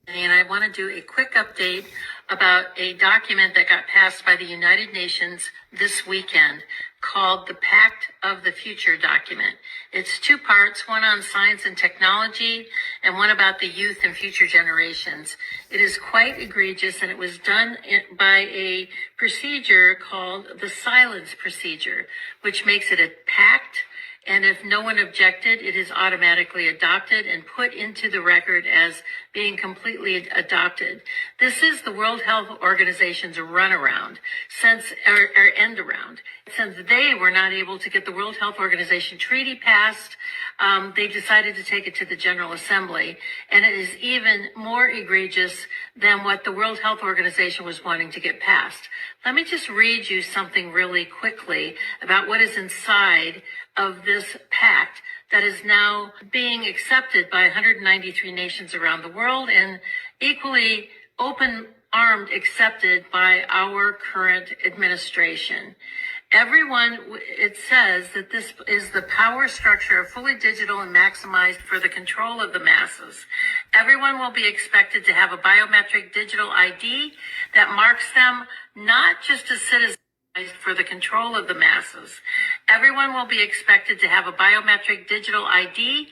And I want to do a quick update about a document that got passed by the United Nations this weekend called the Pact of the Future document. It's two parts, one on science and technology and one about the youth and future generations. It is quite egregious, and it was done by a procedure called the silence procedure, which makes it a pact. And if no one objected, it is automatically adopted and put into the record as being completely adopted. This is the World Health Organization's runaround, or end around. Since they were not able to get the World Health Organization treaty passed, they decided to take it to the General Assembly. And it is even more egregious than what the World Health Organization was wanting to get passed. Let me just read you something really quickly about what is inside of this pact that is now being accepted by 193 nations around the world and equally open-armed accepted by our current administration. It says that this is the power structure, fully digital and maximized for the control of the masses. Everyone will be expected to have a biometric digital ID that marks them not just as citizens for the control of the masses. Everyone will be expected to have a biometric digital ID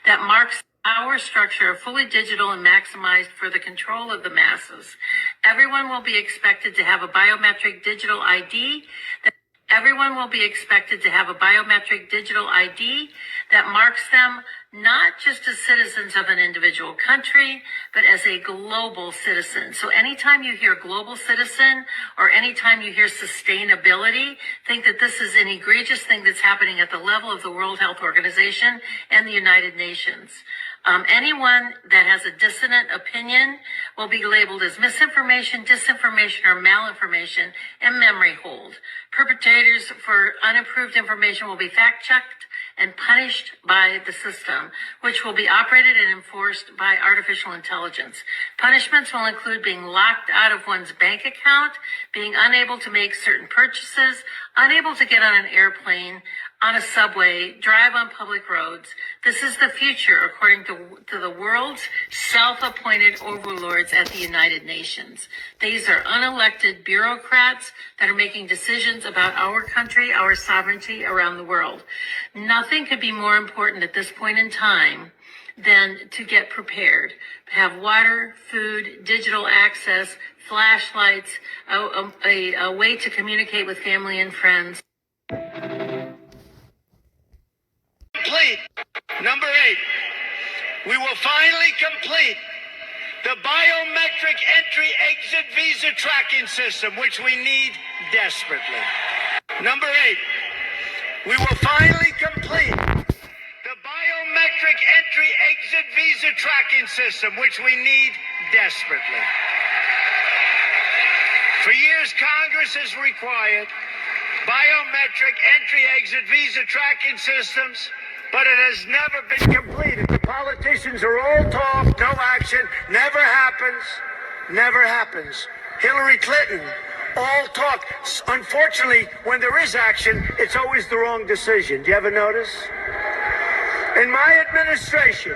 that marks our structure, fully digital and maximized for the control of the masses. Everyone will be expected to have a biometric digital ID that marks them not just as citizens of an individual country, but as a global citizen. So anytime you hear global citizen or anytime you hear sustainability, think that this is an egregious thing that's happening at the level of the World Health Organization and the United Nations. Anyone that has a dissonant opinion will be labeled as misinformation, disinformation, or malinformation and memory hold. Perpetrators for unapproved information will be fact-checked and punished by the system, which will be operated and enforced by artificial intelligence. Punishments will include being locked out of one's bank account, being unable to make certain purchases, unable to get on an airplane, on a subway, drive on public roads. This is the future, according to the world's self-appointed overlords at the United Nations. These are unelected bureaucrats that are making decisions about our country, our sovereignty around the world. Nothing could be more important at this point in time than to get prepared, have water, food, digital access, flashlights, a way to communicate with family and friends. Complete. Number 8, we will finally complete the biometric entry-exit visa tracking system, which we need desperately. Number 8, we will finally complete the biometric entry-exit visa tracking system, which we need desperately. For years, Congress has required biometric entry-exit visa tracking systems, but it has never been completed. The politicians are all talk, no action, never happens, never happens. Hillary Clinton, all talk. Unfortunately, when there is action, it's always the wrong decision. Do you ever notice? In my administration,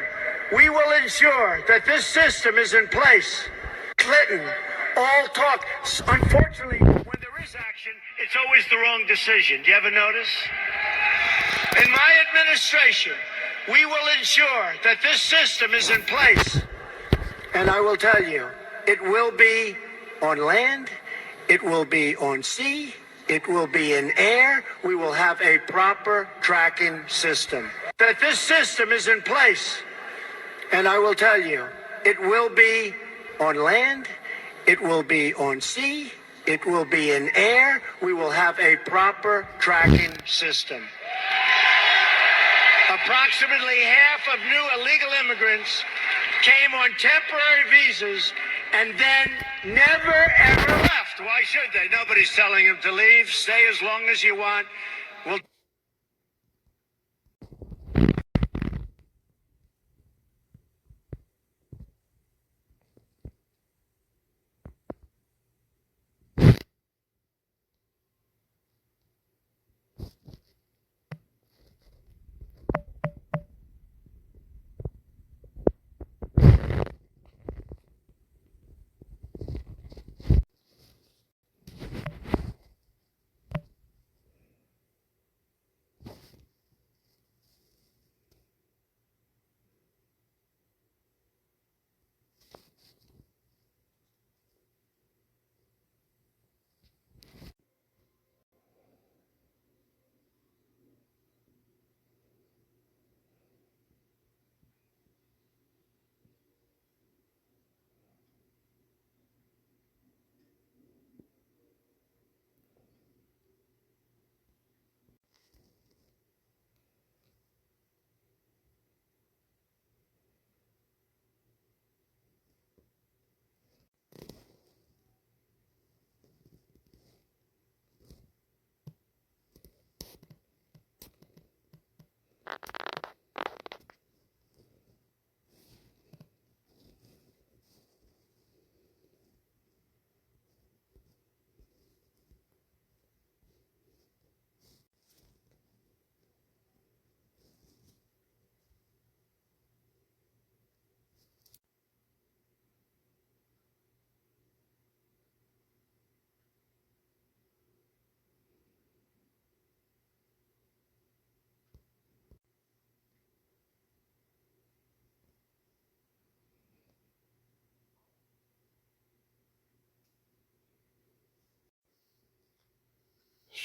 we will ensure that this system is in place. Clinton, all talk. Unfortunately, when there is action, it's always the wrong decision. Do you ever notice? In my administration, we will ensure that this system is in place. And I will tell you, it will be on land, it will be on sea, it will be in air. We will have a proper tracking system. That this system is in place. And I will tell you, it will be on land, it will be on sea, it will be in air. We will have a proper tracking system. Approximately half of new illegal immigrants came on temporary visas and then never, ever left. Why should they? Nobody's telling them to leave. Stay as long as you want. We'll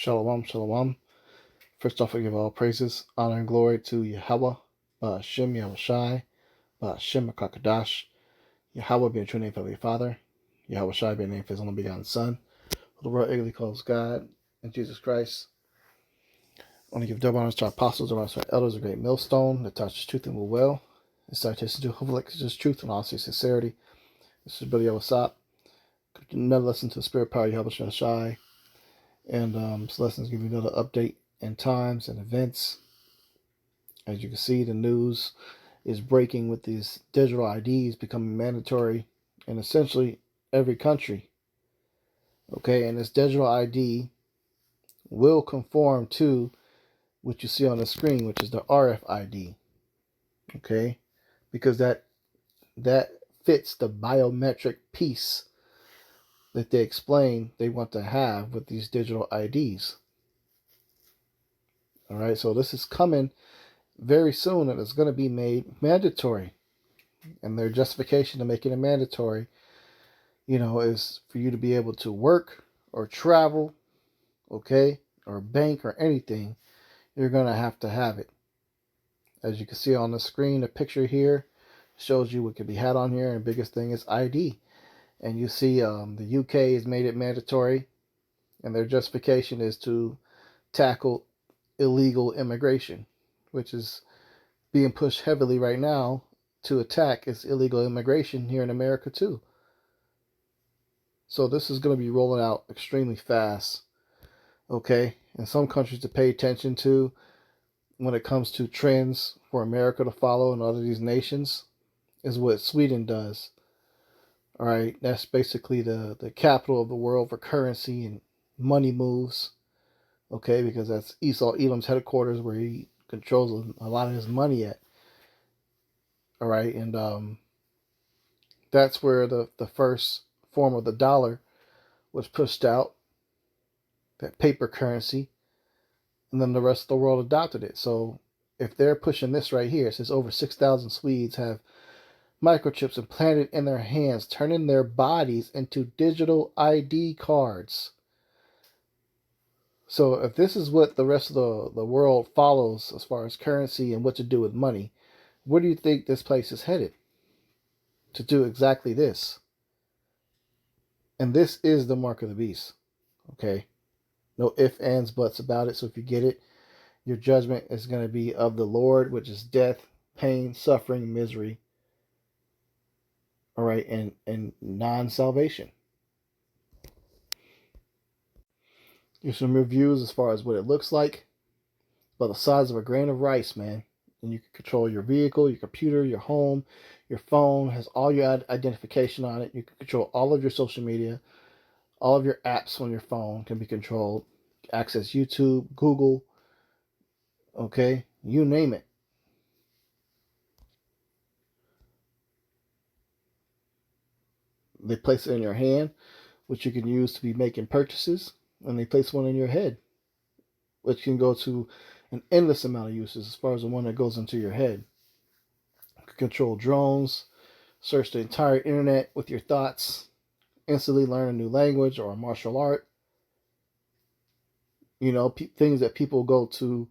Shalom, shalom. First off, I give all praises, honor, and glory to Yahweh, Ba'ashem Yahushai, Ba'ashem HaKadosh, Yahweh being true name for the Father, Yahweh Shai being name for his only begotten Son, who the world eagerly calls God, and Jesus Christ. I want to give double honors to our apostles, double honors to our elders, a great millstone that touches truth and will well. And citation to Huvalik truth and honesty, sincerity. This is Billy Osop. Another lesson to the spirit power, Yahweh Shai. And this lesson is giving you another update in times and events. As you can see, the news is breaking with these digital IDs becoming mandatory in essentially every country. Okay, and this digital ID will conform to what you see on the screen, which is the RFID. Okay, because that fits the biometric piece that they explain they want to have with these digital IDs. All right, so this is coming very soon, and it's going to be made mandatory. And their justification to making it mandatory, is for you to be able to work or travel, okay, or bank or anything. You're going to have it. As you can see on the screen, the picture here shows you what can be had on here, and the biggest thing is ID. And you see the UK has made it mandatory, and their justification is to tackle illegal immigration, which is being pushed heavily right now to attack is illegal immigration here in America too. So this is going to be rolling out extremely fast, okay? And some countries to pay attention to when it comes to trends for America to follow and other these nations is what Sweden does. All right, that's basically the capital of the world for currency and money moves, okay? Because that's Esau Elam's headquarters where he controls a lot of his money at. All right, and that's where the first form of the dollar was pushed out, that paper currency, and then the rest of the world adopted it. So if they're pushing this right here, it says over 6,000 Swedes have microchips implanted in their hands, turning their bodies into digital ID cards. So if this is what the rest of the world follows as far as currency and what to do with money, where do you think this place is headed? To do exactly this. And this is the mark of the beast. Okay? No ifs, ands, buts about it. So if you get it, your judgment is going to be of the Lord, which is death, pain, suffering, misery. All right, and non-salvation. Here's some reviews as far as what it looks like. About the size of a grain of rice, man. And you can control your vehicle, your computer, your home, your phone has all your identification on it. You can control all of your social media. All of your apps on your phone can be controlled. Access YouTube, Google, okay, you name it. They place it in your hand, which you can use to be making purchases, and they place one in your head, which can go to an endless amount of uses as far as the one that goes into your head. You can control drones, search the entire internet with your thoughts, instantly learn a new language or a martial art. Things that people go to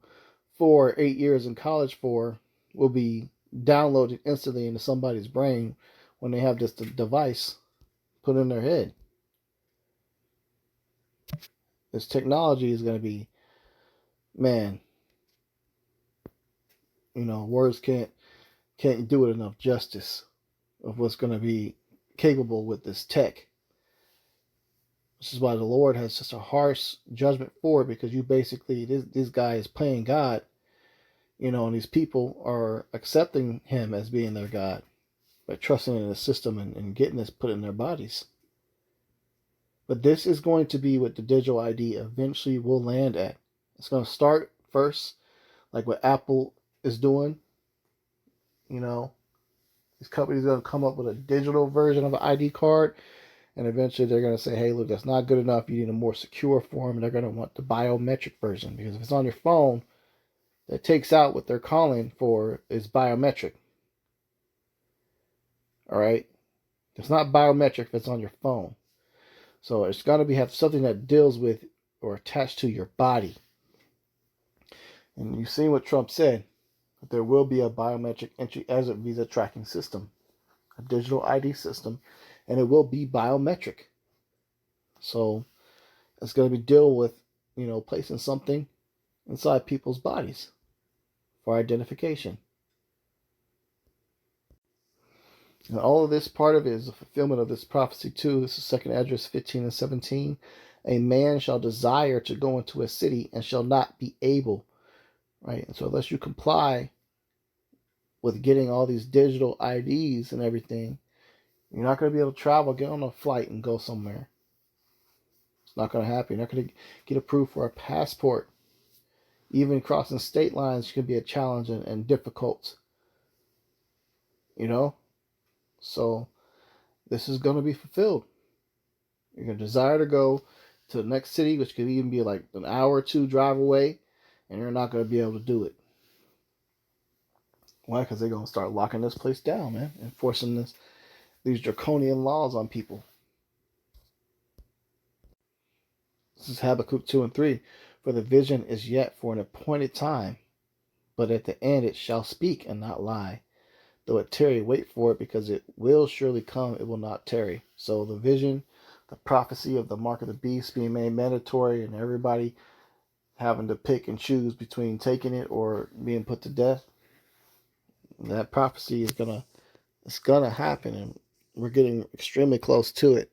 4 or 8 years in college for will be downloaded instantly into somebody's brain when they have this device put in their head. This technology is going to be, man, words can't do it enough justice of what's going to be capable with this tech. This is why the Lord has such a harsh judgment for it, because you basically, this guy is playing God, and these people are accepting him as being their God by trusting in the system and getting this put in their bodies. But this is going to be what the digital ID eventually will land at. It's going to start first, like what Apple is doing. These companies are going to come up with a digital version of an ID card, and eventually they're going to say, hey, look, that's not good enough. You need a more secure form, and they're going to want the biometric version, because if it's on your phone, that takes out what they're calling for is biometric. All right? It's not biometric if it's on your phone. So it's got to have something that deals with or attached to your body. And you've seen what Trump said, that there will be a biometric entry-exit visa tracking system, a digital ID system, and it will be biometric. So it's going to be dealing with, placing something inside people's bodies for identification. And all of this, part of it is the fulfillment of this prophecy too. This is 2 Esdras 15 and 17. A man shall desire to go into a city and shall not be able. Right? And so unless you comply with getting all these digital IDs and everything, you're not going to be able to travel, get on a flight and go somewhere. It's not going to happen. You're not going to get approved for a passport. Even crossing state lines can be a challenge and difficult. So this is going to be fulfilled. You're going to desire to go to the next city, which could even be like an hour or two drive away, and you're not going to be able to do it. Why? Because they're going to start locking this place down, man, enforcing these draconian laws on people. This is Habakkuk 2 and 3. For the vision is yet for an appointed time, but at the end it shall speak and not lie. Though it tarry, wait for it, because it will surely come, it will not tarry. So the vision, the prophecy of the mark of the beast being made mandatory and everybody having to pick and choose between taking it or being put to death, that prophecy is gonna happen, and we're getting extremely close to it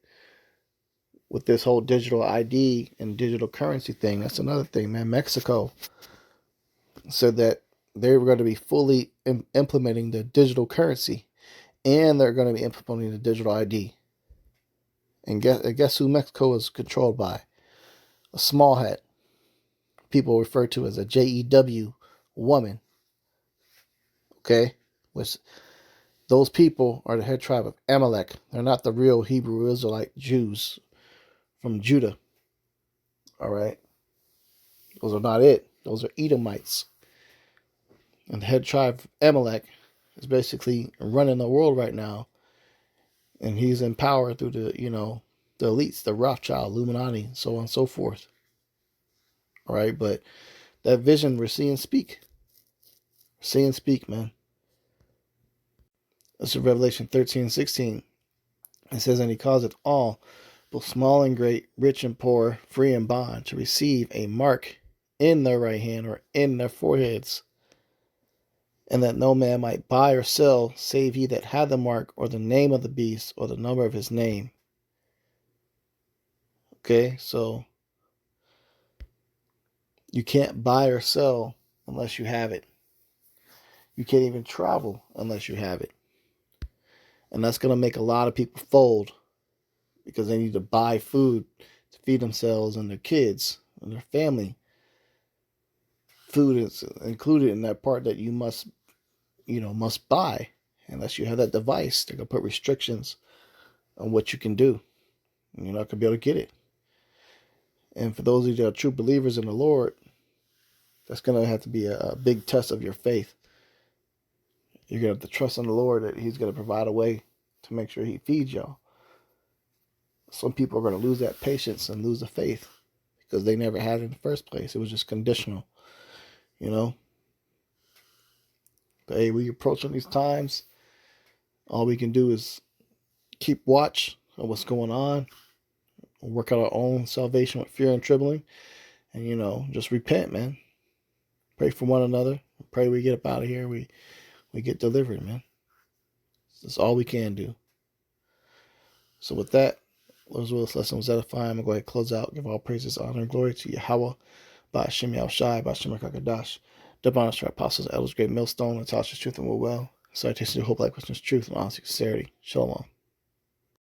with this whole digital ID and digital currency thing. That's another thing, man. Mexico said that they were going to be fully implementing the digital currency, and they're going to be implementing the digital ID. And guess who Mexico is controlled by? A small hat. People refer to as a JEW woman. Okay? Which those people are the head tribe of Amalek. They're not the real Hebrew Israelite Jews from Judah. All right? Those are not it. Those are Edomites. And the head tribe of Amalek is basically running the world right now. And he's in power through the elites, the Rothschild, Illuminati, so on and so forth. All right, but that vision we're seeing speak. We're seeing speak, man. This is Revelation 13:16. It says, and he causeth all, both small and great, rich and poor, free and bond, to receive a mark in their right hand or in their foreheads, and that no man might buy or sell, save he that had the mark, or the name of the beast, or the number of his name. Okay, so you can't buy or sell unless you have it. You can't even travel unless you have it. And that's going to make a lot of people fold, because they need to buy food to feed themselves and their kids and their family. Food is included in that part that you must buy. Unless you have that device, they're going to put restrictions on what you can do. And you're not going to be able to get it. And for those of you that are true believers in the Lord, that's going to have to be a big test of your faith. You're going to have to trust in the Lord that he's going to provide a way to make sure he feeds y'all. Some people are going to lose that patience and lose the faith because they never had it in the first place. It was just conditional, But hey, we approaching these times. All we can do is keep watch of what's going on. Work out our own salvation with fear and trembling. And, just repent, man. Pray for one another. Pray we get up out of here. We get delivered, man. That's all we can do. So with that, Lord's will, this lesson was edifying. I'm going to go ahead and close out. Give all praises, honor, and glory to Yahweh, by Hashem Yahushai, by Hashem HaKadosh. Double honors to our apostles, elders, great millstone, and Tasha's truth and will well. Citation to hope, like Christian's truth, and honesty, sincerity. Shalom.